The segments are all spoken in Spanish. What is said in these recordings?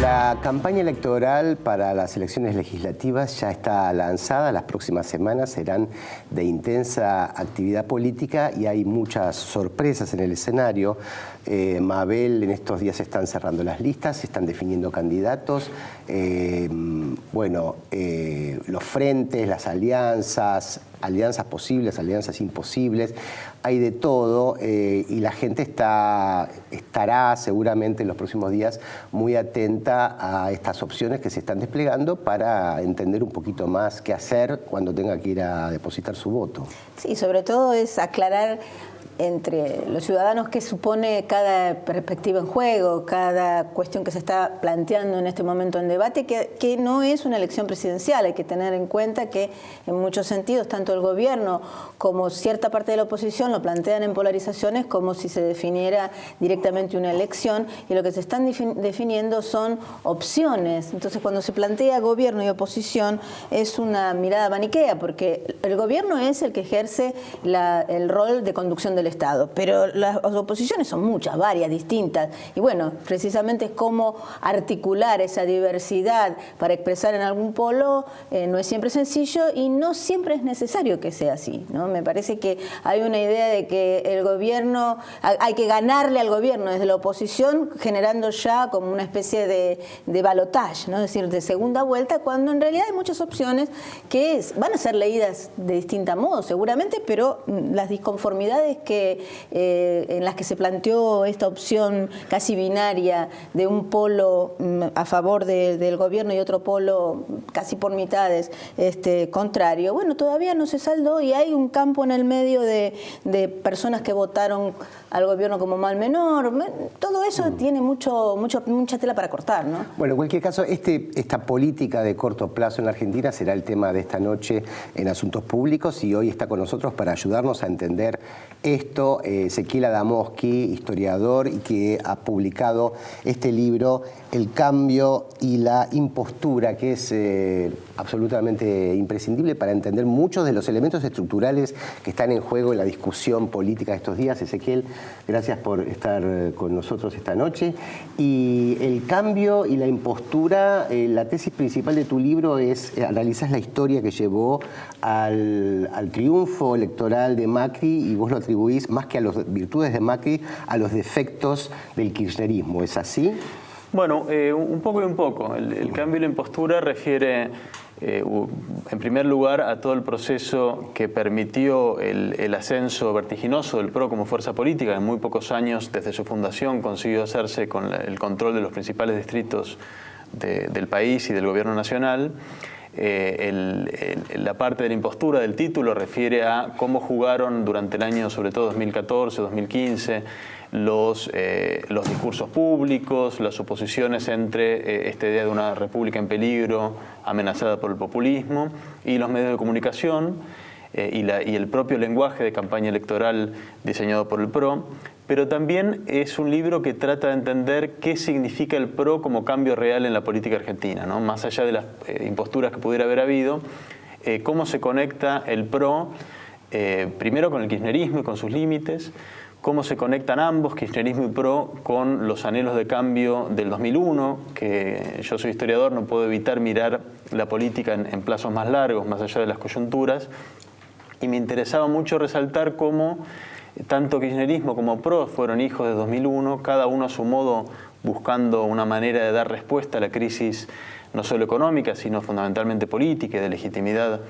La campaña electoral para las elecciones legislativas ya está lanzada. Las próximas semanas serán de intensa actividad política y hay muchas sorpresas en el escenario. Mabel, en estos días se están cerrando las listas, se están definiendo candidatos. Los frentes, las alianzas posibles, alianzas imposibles, hay de todo y la gente estará seguramente en los próximos días muy atenta a estas opciones que se están desplegando para entender un poquito más qué hacer cuando tenga que ir a depositar su voto. Sí, sobre todo es aclarar entre los ciudadanos qué supone cada perspectiva en juego, cada cuestión que se está planteando en este momento en debate, que no es una elección presidencial. Hay que tener en cuenta que en muchos sentidos tanto el gobierno como cierta parte de la oposición lo plantean en polarizaciones como si se definiera directamente una elección, y lo que se están definiendo son opciones. Entonces, cuando se plantea gobierno y oposición es una mirada maniquea, porque el gobierno es el que ejerce el rol de conducción del Estado, pero las oposiciones son muchas, varias, distintas, y bueno, precisamente es cómo articular esa diversidad para expresar en algún polo no es siempre sencillo y no siempre es necesario que sea así, ¿no? Me parece que hay una idea de que el gobierno, hay que ganarle al gobierno desde la oposición, generando ya como una especie de balotage, ¿no? Es decir, de segunda vuelta, cuando en realidad hay muchas opciones que van a ser leídas de distinta modo seguramente, pero las disconformidades en las que se planteó esta opción casi binaria de un polo a favor del gobierno y otro polo casi por mitades contrario, bueno, todavía no se saldó y hay un campo en el medio de personas que votaron al gobierno como mal menor. Todo eso tiene mucha tela para cortar, ¿no? Bueno, en cualquier caso, esta política de corto plazo en la Argentina será el tema de esta noche en Asuntos Públicos, y hoy está con nosotros para ayudarnos a entender esto Ezequiel Adamowski, historiador, y que ha publicado este libro, El cambio y la impostura, que es absolutamente imprescindible para entender muchos de los elementos estructurales que están en juego en la discusión política de estos días. Ezequiel, gracias por estar con nosotros esta noche. Y el cambio y la impostura, la tesis principal de tu libro es, analizas la historia que llevó al triunfo electoral de Macri, y vos lo atribuís más que a las virtudes de Macri, a los defectos del kirchnerismo. ¿Es así? Bueno, un poco y un poco. El cambio y la impostura refiere, en primer lugar, a todo el proceso que permitió el ascenso vertiginoso del PRO como fuerza política. En muy pocos años, desde su fundación, consiguió hacerse con el control de los principales distritos del país y del gobierno nacional. La parte de la impostura del título refiere a cómo jugaron durante el año, sobre todo 2014, 2015, los discursos públicos, las oposiciones entre esta idea de una república en peligro, amenazada por el populismo, y los medios de comunicación y el propio lenguaje de campaña electoral diseñado por el PRO. Pero también es un libro que trata de entender qué significa el PRO como cambio real en la política argentina, ¿no? Más allá de las imposturas que pudiera haber habido, cómo se conecta el PRO primero con el kirchnerismo y con sus límites, cómo se conectan ambos, kirchnerismo y PRO, con los anhelos de cambio del 2001, que yo soy historiador, no puedo evitar mirar la política en plazos más largos, más allá de las coyunturas, y me interesaba mucho resaltar cómo tanto kirchnerismo como PRO fueron hijos de 2001, cada uno a su modo buscando una manera de dar respuesta a la crisis no solo económica, sino fundamentalmente política y de legitimidad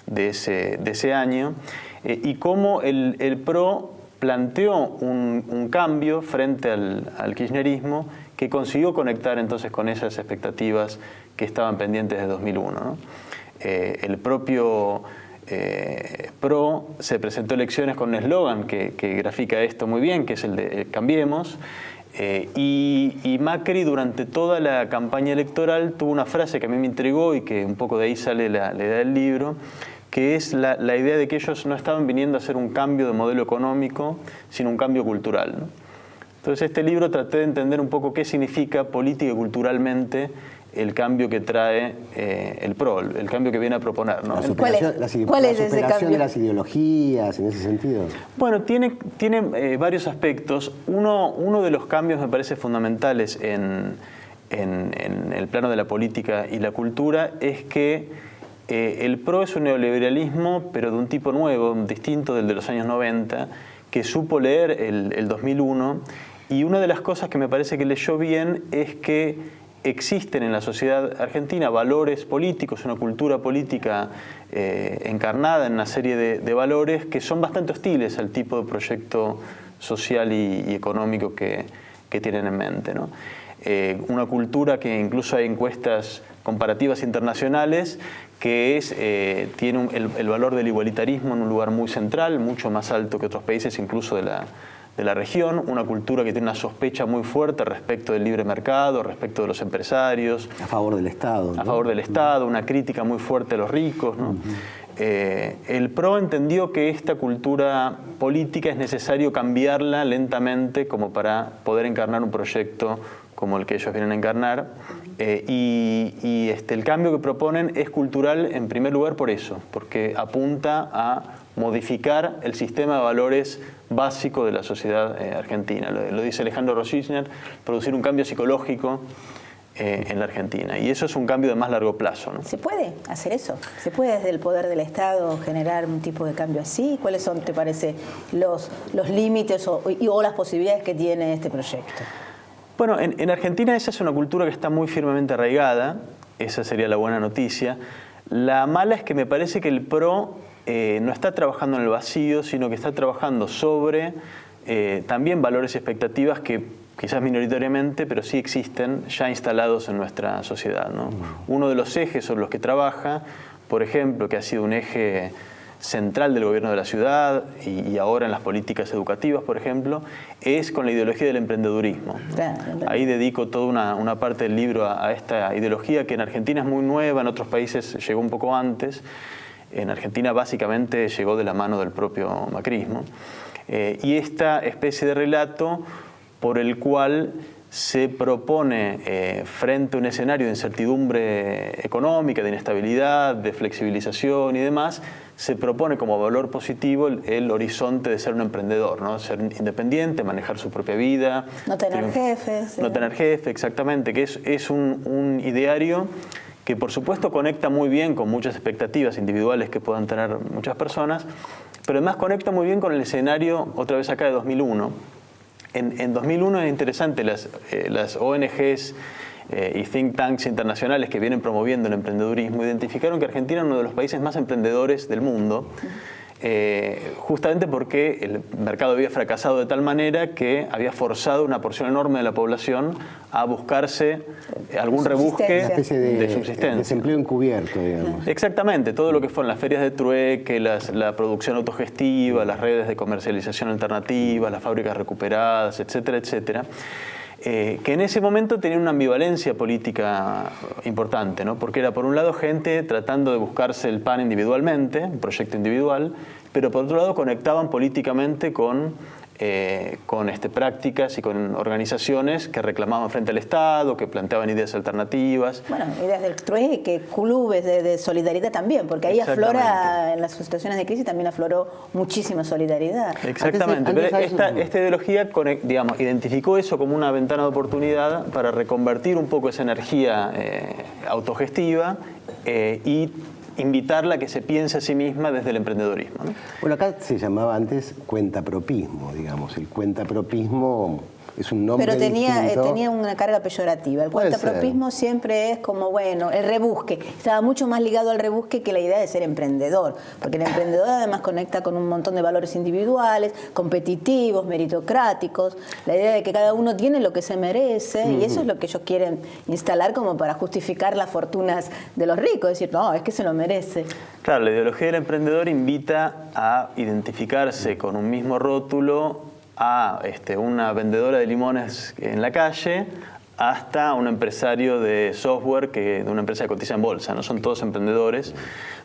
de ese año, y cómo el PRO planteó un cambio frente al kirchnerismo que consiguió conectar entonces con esas expectativas que estaban pendientes de 2001, ¿no? El propio PRO se presentó a elecciones con un eslogan que grafica esto muy bien, que es el de Cambiemos, y Macri durante toda la campaña electoral tuvo una frase que a mí me intrigó y que un poco de ahí sale la idea del libro, que es la idea de que ellos no estaban viniendo a hacer un cambio de modelo económico, sino un cambio cultural, ¿no? Entonces este libro traté de entender un poco qué significa política y culturalmente el cambio que trae el PRO, el cambio que viene a proponer, ¿no? ¿Cuál es la ese superación cambio? de las ideologías, en ese sentido. Bueno, tiene varios aspectos. Uno de los cambios me parece fundamentales en el plano de la política y la cultura es que el PRO es un neoliberalismo, pero de un tipo nuevo, distinto del de los años 90, que supo leer el 2001, y una de las cosas que me parece que leyó bien es que existen en la sociedad argentina valores políticos, una cultura política encarnada en una serie de valores que son bastante hostiles al tipo de proyecto social y económico que tienen en mente, ¿no? Una cultura que incluso hay encuestas comparativas internacionales que tiene el valor del igualitarismo en un lugar muy central, mucho más alto que otros países incluso de la región, una cultura que tiene una sospecha muy fuerte respecto del libre mercado, respecto de los empresarios. A favor del Estado, ¿no? A favor del Estado, una crítica muy fuerte a los ricos, ¿no? El PRO entendió que esta cultura política es necesario cambiarla lentamente como para poder encarnar un proyecto como el que ellos vienen a encarnar. El cambio que proponen es cultural en primer lugar por eso, porque apunta a modificar el sistema de valores básico de la sociedad argentina. Lo dice Alejandro Rosichner, producir un cambio psicológico en la Argentina. Y eso es un cambio de más largo plazo, ¿no? ¿Se puede hacer eso? ¿Se puede desde el poder del Estado generar un tipo de cambio así? ¿Cuáles son, te parece, los límites o las posibilidades que tiene este proyecto? Bueno, en Argentina esa es una cultura que está muy firmemente arraigada, esa sería la buena noticia. La mala es que me parece que el PRO no está trabajando en el vacío, sino que está trabajando sobre también valores y expectativas que quizás minoritariamente, pero sí existen ya instalados en nuestra sociedad, ¿no? Uno de los ejes sobre los que trabaja, por ejemplo, que ha sido un eje central del gobierno de la ciudad y ahora en las políticas educativas, por ejemplo, es con la ideología del emprendedurismo. Ahí dedico toda una parte del libro a esta ideología que en Argentina es muy nueva, en otros países llegó un poco antes. En Argentina básicamente llegó de la mano del propio macrismo. Y esta especie de relato por el cual se propone frente a un escenario de incertidumbre económica, de inestabilidad, de flexibilización y demás, se propone como valor positivo el horizonte de ser un emprendedor, ¿no? Ser independiente, manejar su propia vida. No tener jefes. No tener jefe, exactamente, que es un ideario que por supuesto conecta muy bien con muchas expectativas individuales que puedan tener muchas personas, pero además conecta muy bien con el escenario, otra vez acá de 2001. En 2001 es interesante, las ONGs y think tanks internacionales que vienen promoviendo el emprendedurismo identificaron que Argentina es uno de los países más emprendedores del mundo, justamente porque el mercado había fracasado de tal manera que había forzado una porción enorme de la población a buscarse algún rebusque de subsistencia. Desempleo encubierto, digamos. Exactamente, todo lo que fueron las ferias de trueque, la producción autogestiva, las redes de comercialización alternativa, las fábricas recuperadas, etcétera, etcétera. Que en ese momento tenían una ambivalencia política importante, ¿no? Porque era por un lado gente tratando de buscarse el pan individualmente, un proyecto individual, pero por otro lado conectaban políticamente con prácticas y con organizaciones que reclamaban frente al Estado, que planteaban ideas alternativas. Bueno, ideas del trueque, clubes de solidaridad también, porque ahí aflora, en las situaciones de crisis también afloró muchísima solidaridad. Exactamente, pero esta ideología, digamos, identificó eso como una ventana de oportunidad para reconvertir un poco esa energía autogestiva y invitarla a que se piense a sí misma desde el emprendedorismo, ¿no? Bueno, acá se llamaba antes cuentapropismo, digamos. El cuentapropismo es un nombre distinto. tenía una carga peyorativa. El cuentapropismo siempre es como, bueno, el rebusque. Estaba mucho más ligado al rebusque que la idea de ser emprendedor, porque el emprendedor además conecta con un montón de valores individuales, competitivos, meritocráticos, la idea de que cada uno tiene lo que se merece, y eso es lo que ellos quieren instalar como para justificar las fortunas de los ricos, decir, no, es que se lo merece. Claro, la ideología del emprendedor invita a identificarse con un mismo rótulo a una vendedora de limones en la calle, hasta un empresario de software, de una empresa que cotiza en bolsa, ¿no? Son todos emprendedores.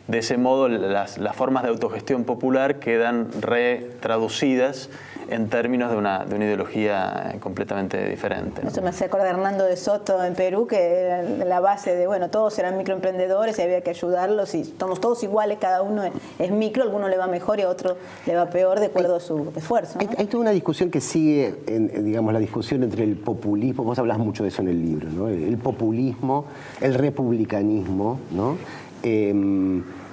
De ese modo, las formas de autogestión popular quedan retraducidas en términos de una ideología completamente diferente, ¿no? Eso me hace acordar de Hernando de Soto en Perú, que era la base de, bueno, todos eran microemprendedores y había que ayudarlos y somos todos iguales, cada uno es micro, a alguno le va mejor y a otro le va peor de acuerdo a su esfuerzo, ¿no? Hay toda una discusión que sigue, digamos, la discusión entre el populismo, vos hablas mucho de eso en el libro, ¿no? El populismo, el republicanismo, ¿no?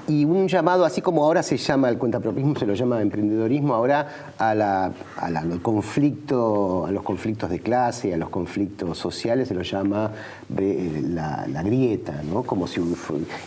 Y un llamado, así como ahora se llama el cuentapropismo, se lo llama emprendedorismo, ahora al conflicto, a los conflictos de clase, a los conflictos sociales, se lo llama la grieta, ¿no? Como si,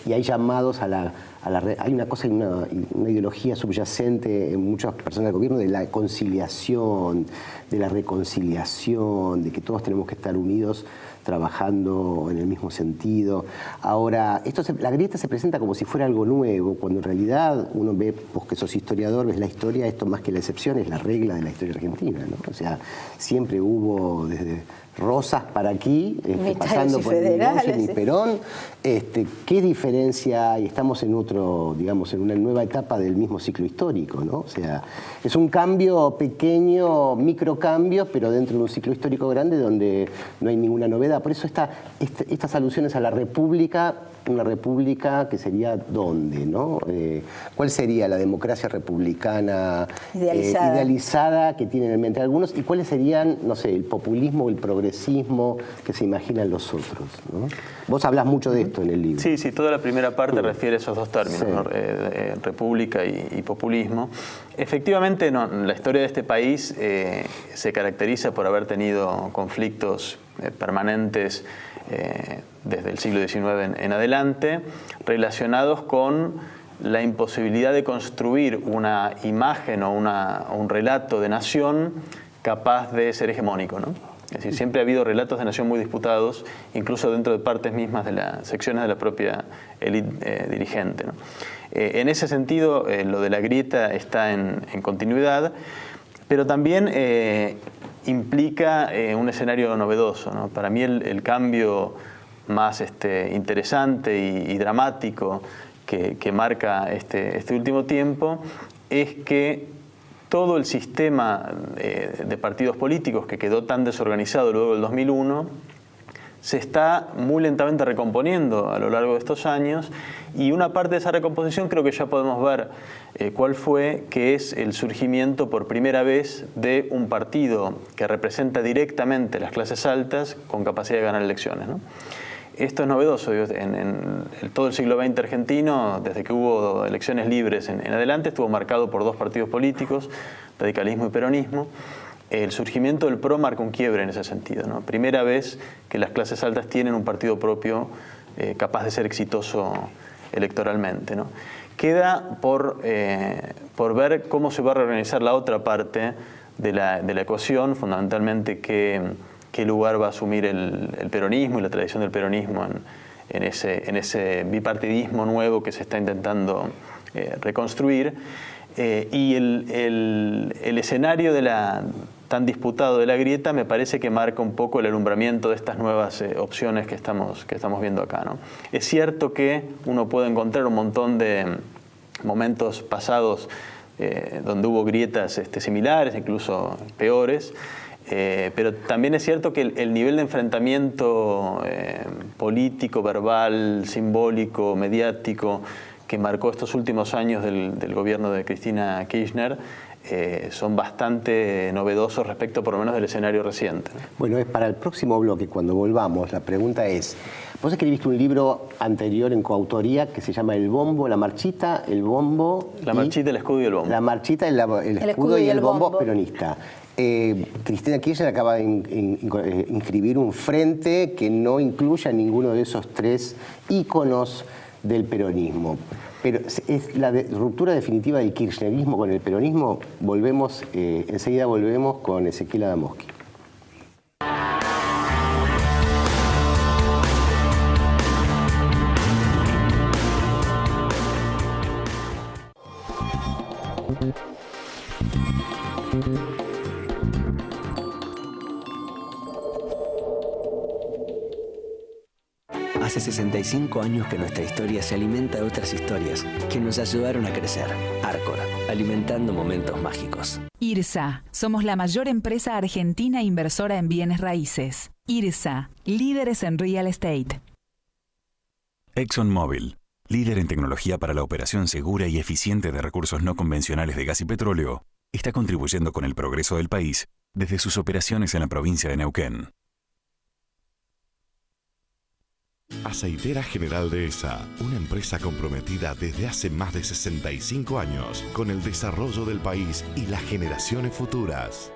y hay llamados hay una cosa, una ideología subyacente en muchas personas del gobierno de la conciliación, de la reconciliación, de que todos tenemos que estar unidos trabajando en el mismo sentido. Ahora, la grieta se presenta como si fuera algo nuevo, cuando en realidad uno ve, vos que sos historiador, ves la historia, esto más que la excepción es la regla de la historia argentina, ¿no? O sea, siempre hubo desde Rosas para aquí, pasando por Irigoyen y Perón, ¿qué diferencia hay? Estamos en otro, digamos, en una nueva etapa del mismo ciclo histórico, ¿no? O sea, es un cambio pequeño, microcambios, pero dentro de un ciclo histórico grande donde no hay ninguna novedad. Por eso estas alusiones a la república, una república que sería ¿dónde, no? ¿Cuál sería la democracia republicana idealizada que tienen en mente algunos? ¿Y cuáles serían, no sé, el populismo o el progresismo que se imaginan los otros, ¿no? Vos hablas mucho de esto en el libro. Sí, toda la primera parte refiere a esos dos términos, ¿no? República y populismo. Efectivamente, la historia de este país se caracteriza por haber tenido conflictos permanentes desde el siglo XIX en adelante, relacionados con la imposibilidad de construir una imagen o un relato de nación capaz de ser hegemónico, ¿no? Es decir, siempre ha habido relatos de nación muy disputados, incluso dentro de partes mismas de las secciones de la propia élite dirigente, ¿no? En ese sentido, lo de la grieta está en continuidad, pero también implica un escenario novedoso, ¿no? Para mí el cambio más interesante y dramático que marca este último tiempo es que todo el sistema de partidos políticos que quedó tan desorganizado luego del 2001 se está muy lentamente recomponiendo a lo largo de estos años, y una parte de esa recomposición creo que ya podemos ver cuál fue, que es el surgimiento por primera vez de un partido que representa directamente las clases altas con capacidad de ganar elecciones, ¿no? Esto es novedoso, en todo el siglo XX argentino, desde que hubo elecciones libres en adelante, estuvo marcado por dos partidos políticos, radicalismo y peronismo. El surgimiento del PRO marca un quiebre en ese sentido, ¿no? Primera vez que las clases altas tienen un partido propio capaz de ser exitoso electoralmente, ¿no? Queda por ver cómo se va a reorganizar la otra parte de la ecuación, fundamentalmente qué lugar va a asumir el peronismo y la tradición del peronismo en ese bipartidismo nuevo que se está intentando reconstruir. Y el escenario tan disputado de la grieta me parece que marca un poco el alumbramiento de estas nuevas opciones que estamos viendo acá, ¿no? Es cierto que uno puede encontrar un montón de momentos pasados donde hubo grietas similares, incluso peores, pero también es cierto que el nivel de enfrentamiento político, verbal, simbólico, mediático que marcó estos últimos años del gobierno de Cristina Kirchner son bastante novedosos respecto por lo menos del escenario reciente, ¿no? Bueno, es para el próximo bloque, cuando volvamos, la pregunta es, vos escribiste un libro anterior en coautoría que se llama El Bombo, la marchita, el bombo... La marchita, el escudo y el bombo. La marchita, el escudo y el bombo peronista. Cristina Kirchner acaba de inscribir un frente que no incluye a ninguno de esos tres íconos del peronismo. Pero es la ruptura definitiva del kirchnerismo con el peronismo. Enseguida volvemos con Ezequiel Adamowski. Hace 65 años que nuestra historia se alimenta de otras historias que nos ayudaron a crecer. Arcor, alimentando momentos mágicos. IRSA. Somos la mayor empresa argentina inversora en bienes raíces. IRSA. Líderes en real estate. ExxonMobil, líder en tecnología para la operación segura y eficiente de recursos no convencionales de gas y petróleo, está contribuyendo con el progreso del país desde sus operaciones en la provincia de Neuquén. Aceitera General Dehesa, una empresa comprometida desde hace más de 65 años con el desarrollo del país y las generaciones futuras.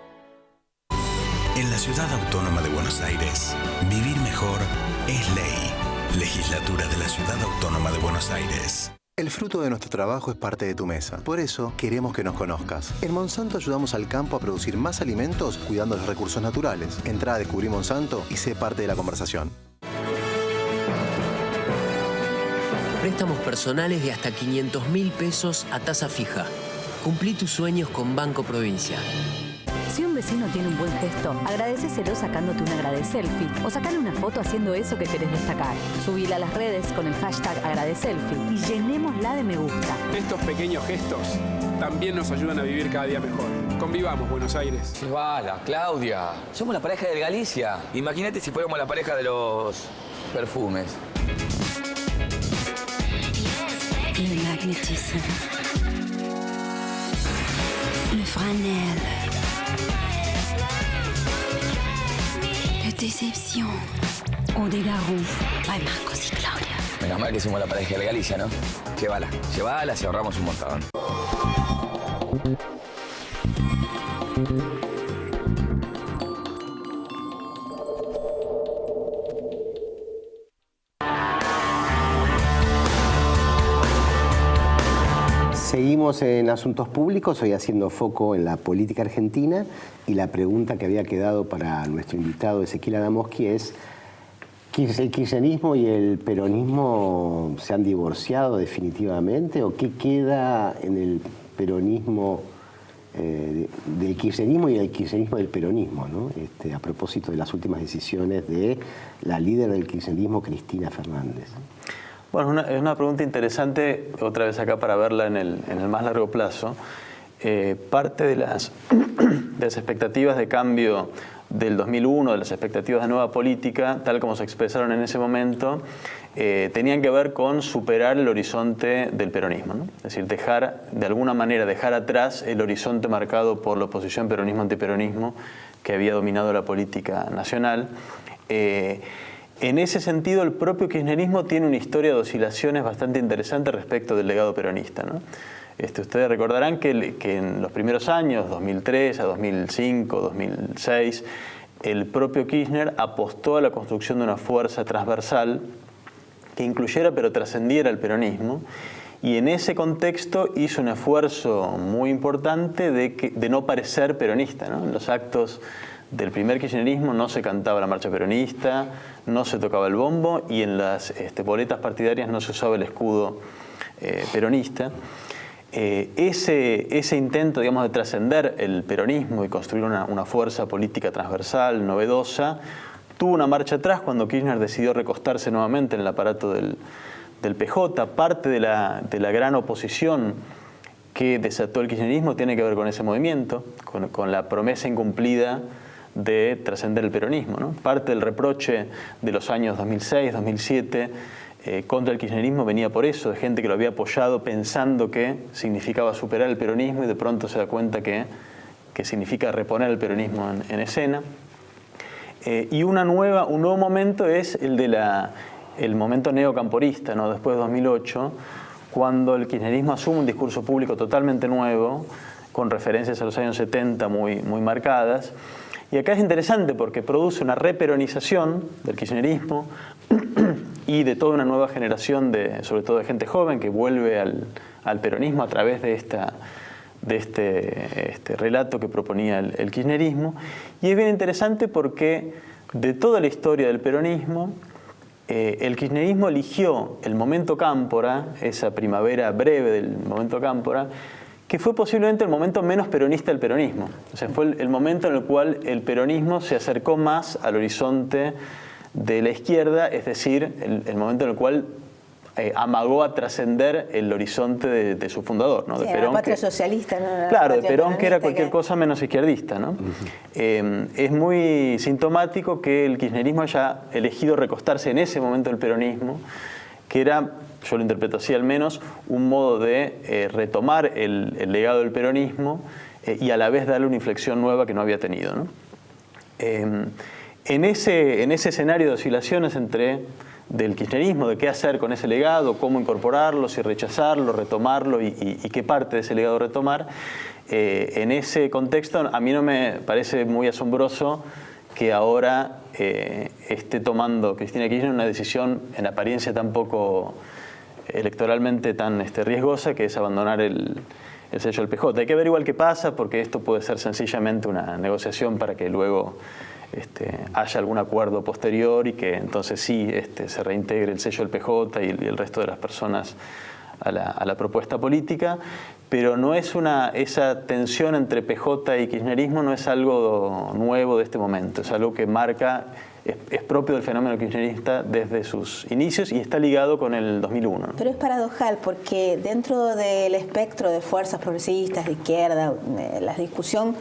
En la Ciudad Autónoma de Buenos Aires, vivir mejor es ley. Legislatura de la Ciudad Autónoma de Buenos Aires. El fruto de nuestro trabajo es parte de tu mesa. Por eso queremos que nos conozcas. En Monsanto ayudamos al campo a producir más alimentos cuidando los recursos naturales. Entrá a Descubrir Monsanto y sé parte de la conversación. Préstamos personales de hasta 500.000 pesos a tasa fija. Cumplí tus sueños con Banco Provincia. Si un vecino tiene un buen gesto, agradecéselo sacándote un agradeselfie o sacale una foto haciendo eso que querés destacar. Subila a las redes con el hashtag agradeselfie y llenémosla de me gusta. Estos pequeños gestos también nos ayudan a vivir cada día mejor. Convivamos, Buenos Aires. Llevala, Claudia. Somos la pareja de Galicia. Imagínate si fuéramos la pareja de los perfumes. Le magnétisme. Le Franel. Decepción. O de Garou, by Marcos y Claudia. Menos mal que somos la pareja de Galicia, ¿no? Llévala, llévala, si ahorramos un montón. Seguimos en Asuntos Públicos, hoy haciendo foco en la política argentina, y la pregunta que había quedado para nuestro invitado Ezequiel Adamowski es: ¿el kirchnerismo y el peronismo se han divorciado definitivamente? ¿O qué queda en el peronismo del kirchnerismo y del kirchnerismo del peronismo, ¿no? A propósito de las últimas decisiones de la líder del kirchnerismo, Cristina Fernández? Bueno, es una pregunta interesante, otra vez acá para verla en el más largo plazo. Parte de las expectativas de cambio del 2001, de las expectativas de nueva política, tal como se expresaron en ese momento, tenían que ver con superar el horizonte del peronismo, ¿no? Es decir, de alguna manera dejar atrás el horizonte marcado por la oposición peronismo-antiperonismo que había dominado la política nacional. En ese sentido, el propio kirchnerismo tiene una historia de oscilaciones bastante interesante respecto del legado peronista, ¿no? Ustedes recordarán que en los primeros años, 2003 a 2005, 2006, el propio Kirchner apostó a la construcción de una fuerza transversal que incluyera pero trascendiera el peronismo, y en ese contexto hizo un esfuerzo muy importante de no parecer peronista, ¿no? En los actos del primer kirchnerismo no se cantaba la marcha peronista, no se tocaba el bombo, y en las boletas partidarias no se usaba el escudo peronista. Ese intento, digamos, de trascender el peronismo y construir una fuerza política transversal, novedosa, tuvo una marcha atrás cuando Kirchner decidió recostarse nuevamente en el aparato del PJ. Parte de la gran oposición que desató el kirchnerismo tiene que ver con ese movimiento, con la promesa incumplida de trascender el peronismo, ¿no? Parte del reproche de los años 2006, 2007 contra el kirchnerismo venía por eso, de gente que lo había apoyado pensando que significaba superar el peronismo, y de pronto se da cuenta que significa reponer el peronismo en escena. Y un nuevo momento es el momento neocamporista, ¿no? Después de 2008, cuando el kirchnerismo asume un discurso público totalmente nuevo, con referencias a los años 70 muy marcadas. Y acá es interesante porque produce una reperonización del kirchnerismo y de toda una nueva generación, sobre todo de gente joven, que vuelve al peronismo a través de este relato que proponía el kirchnerismo. Y es bien interesante porque de toda la historia del peronismo, el kirchnerismo eligió el momento cámpora, esa primavera breve del momento cámpora, que fue posiblemente el momento menos peronista del peronismo. O sea, fue el momento en el cual el peronismo se acercó más al horizonte de la izquierda, es decir, el momento en el cual amagó a trascender el horizonte de su fundador, ¿no? Sí, de Perón, la patria socialista, ¿no? Claro, de Perón, que era cualquier cosa menos izquierdista, ¿no? Es muy sintomático que el kirchnerismo haya elegido recostarse en ese momento del peronismo, que era, yo lo interpreto así al menos, un modo de retomar el legado del peronismo y a la vez darle una inflexión nueva que no había tenido, ¿no? En ese escenario de oscilaciones del kirchnerismo, de qué hacer con ese legado, cómo incorporarlo, si rechazarlo, retomarlo y qué parte de ese legado retomar, en ese contexto a mí no me parece muy asombroso que ahora esté tomando Cristina Kirchner una decisión en apariencia tan poco electoralmente tan riesgosa, que es abandonar el sello del PJ. Hay que ver igual qué pasa, porque esto puede ser sencillamente una negociación para que luego haya algún acuerdo posterior y que entonces sí se reintegre el sello del PJ y el resto de las personas a la propuesta política, pero no es esa tensión entre PJ y kirchnerismo no es algo nuevo de este momento, es algo que marca, es propio del fenómeno kirchnerista desde sus inicios y está ligado con el 2001. ¿No? Pero es paradojal porque dentro del espectro de fuerzas progresistas, de izquierda, la discusión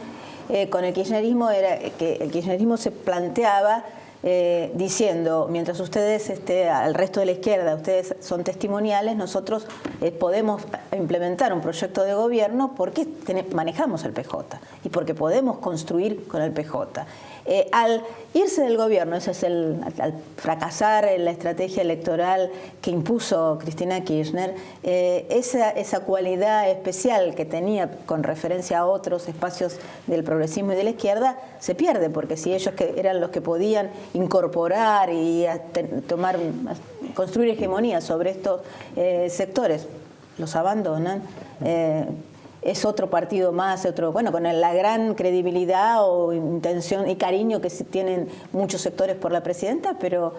con el kirchnerismo era que el kirchnerismo se planteaba diciendo, mientras ustedes, al resto de la izquierda, ustedes son testimoniales, nosotros podemos implementar un proyecto de gobierno porque manejamos el PJ y porque podemos construir con el PJ. Al irse del gobierno, al fracasar en la estrategia electoral que impuso Cristina Kirchner, esa cualidad especial que tenía con referencia a otros espacios del progresismo y de la izquierda se pierde, porque si ellos que eran los que podían incorporar y construir hegemonía sobre estos sectores, los abandonan, es otro partido más, con la gran credibilidad o intención y cariño que tienen muchos sectores por la presidenta, pero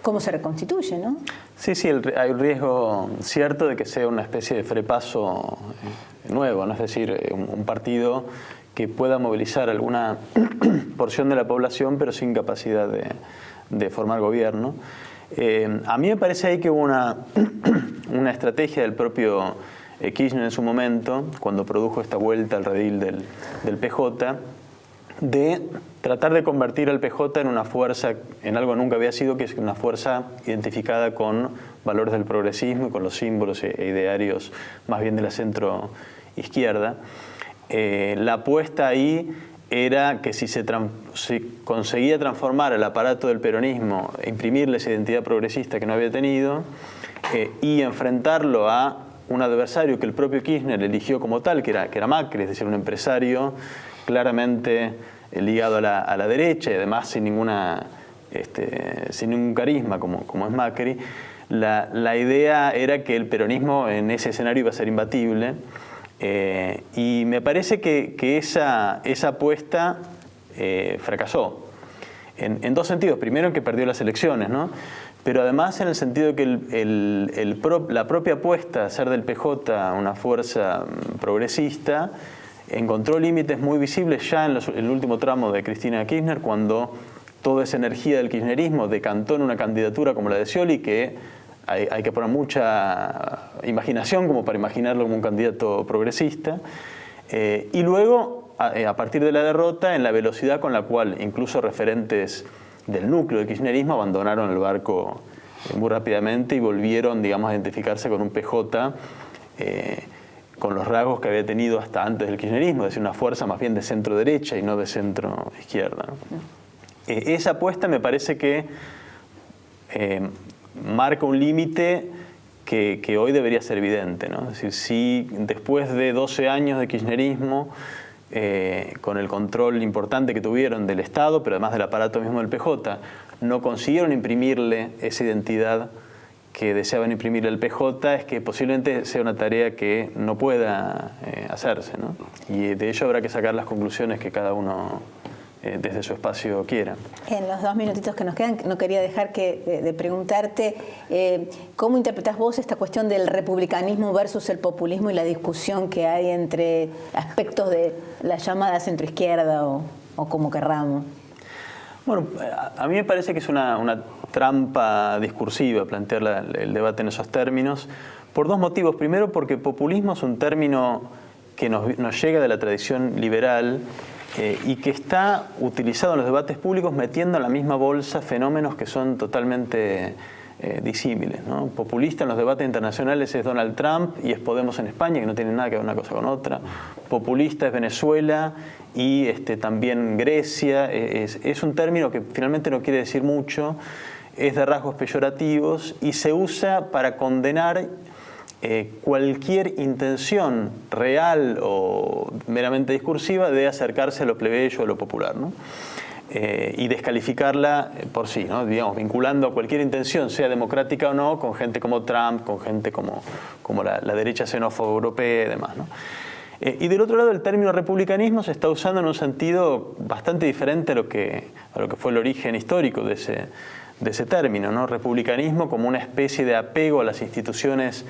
¿cómo se reconstituye, no? Sí, hay un riesgo cierto de que sea una especie de frepaso nuevo, ¿no? Es decir, un partido que pueda movilizar alguna porción de la población, pero sin capacidad de formar gobierno. A mí me parece ahí que hubo una estrategia del propio Kirchner en su momento, cuando produjo esta vuelta al redil del PJ, de tratar de convertir al PJ en una fuerza, en algo que nunca había sido, que es una fuerza identificada con valores del progresismo y con los símbolos e idearios más bien de la centro izquierda. La apuesta ahí era que si se conseguía transformar el aparato del peronismo, imprimirle esa identidad progresista que no había tenido y enfrentarlo a un adversario que el propio Kirchner eligió como tal, que era Macri, es decir, un empresario claramente ligado a la derecha y además sin ningún carisma como es Macri. La idea era que el peronismo en ese escenario iba a ser imbatible y me parece que esa apuesta fracasó en dos sentidos. Primero, en que perdió las elecciones, ¿no? Pero además en el sentido de que la propia apuesta a hacer del PJ una fuerza progresista encontró límites muy visibles ya en el último tramo de Cristina Kirchner, cuando toda esa energía del kirchnerismo decantó en una candidatura como la de Scioli, que hay que poner mucha imaginación como para imaginarlo como un candidato progresista, y luego a partir de la derrota, en la velocidad con la cual incluso referentes del núcleo del kirchnerismo abandonaron el barco muy rápidamente y volvieron, digamos, a identificarse con un PJ con los rasgos que había tenido hasta antes del kirchnerismo, es decir, una fuerza más bien de centro derecha y no de centro izquierda, ¿no? Esa apuesta me parece que marca un límite que hoy debería ser evidente, ¿no? Es decir, si después de 12 años de kirchnerismo, con el control importante que tuvieron del Estado, pero además del aparato mismo del PJ, no consiguieron imprimirle esa identidad que deseaban imprimirle al PJ, es que posiblemente sea una tarea que no pueda hacerse, ¿no? Y de ello habrá que sacar las conclusiones que cada uno desde su espacio quiera. En los 2 minutitos que nos quedan, no quería dejar de preguntarte ¿cómo interpretás vos esta cuestión del republicanismo versus el populismo y la discusión que hay entre aspectos de la llamada centroizquierda o como querramos? Bueno, a mí me parece que es una trampa discursiva plantear el debate en esos términos, por dos motivos. Primero, porque populismo es un término que nos llega de la tradición liberal y que está utilizado en los debates públicos metiendo en la misma bolsa fenómenos que son totalmente disímiles, ¿no? Populista en los debates internacionales es Donald Trump y es Podemos en España, que no tienen nada que ver una cosa con otra. Populista es Venezuela y también Grecia. Es un término que finalmente no quiere decir mucho, es de rasgos peyorativos y se usa para condenar cualquier intención real o meramente discursiva de acercarse a lo plebeyo o a lo popular, ¿no? Y descalificarla por sí, ¿no? Digamos, vinculando a cualquier intención, sea democrática o no, con gente como Trump, con gente como la derecha xenófoba europea y demás, ¿no? Y del otro lado, el término republicanismo se está usando en un sentido bastante diferente a lo que fue el origen histórico de ese término, ¿no? Republicanismo como una especie de apego a las instituciones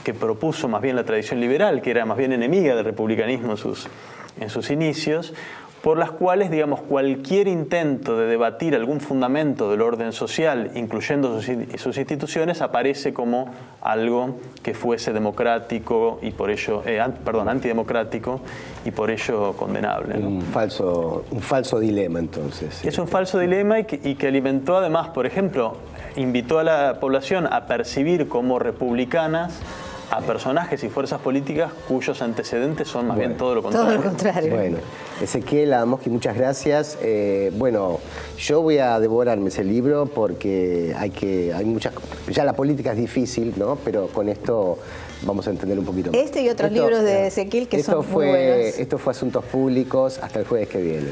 que propuso más bien la tradición liberal, que era más bien enemiga del republicanismo en sus inicios, por las cuales, digamos, cualquier intento de debatir algún fundamento del orden social, incluyendo sus instituciones, aparece como algo que fuese democrático y por ello, antidemocrático y por ello condenable, ¿no? Un falso dilema, entonces. Es un falso dilema y que alimentó además, por ejemplo, invitó a la población a percibir como republicanas a personajes y fuerzas políticas cuyos antecedentes son más bien todo lo contrario. Todo lo contrario. Bueno, Ezequiel Adamoski, muchas gracias. Bueno, yo voy a devorarme ese libro porque hay muchas... Ya la política es difícil, ¿no? Pero con esto vamos a entender un poquito más. Este y otros libros de Ezequiel que son muy buenos. Esto fue Asuntos Públicos. Hasta el jueves que viene.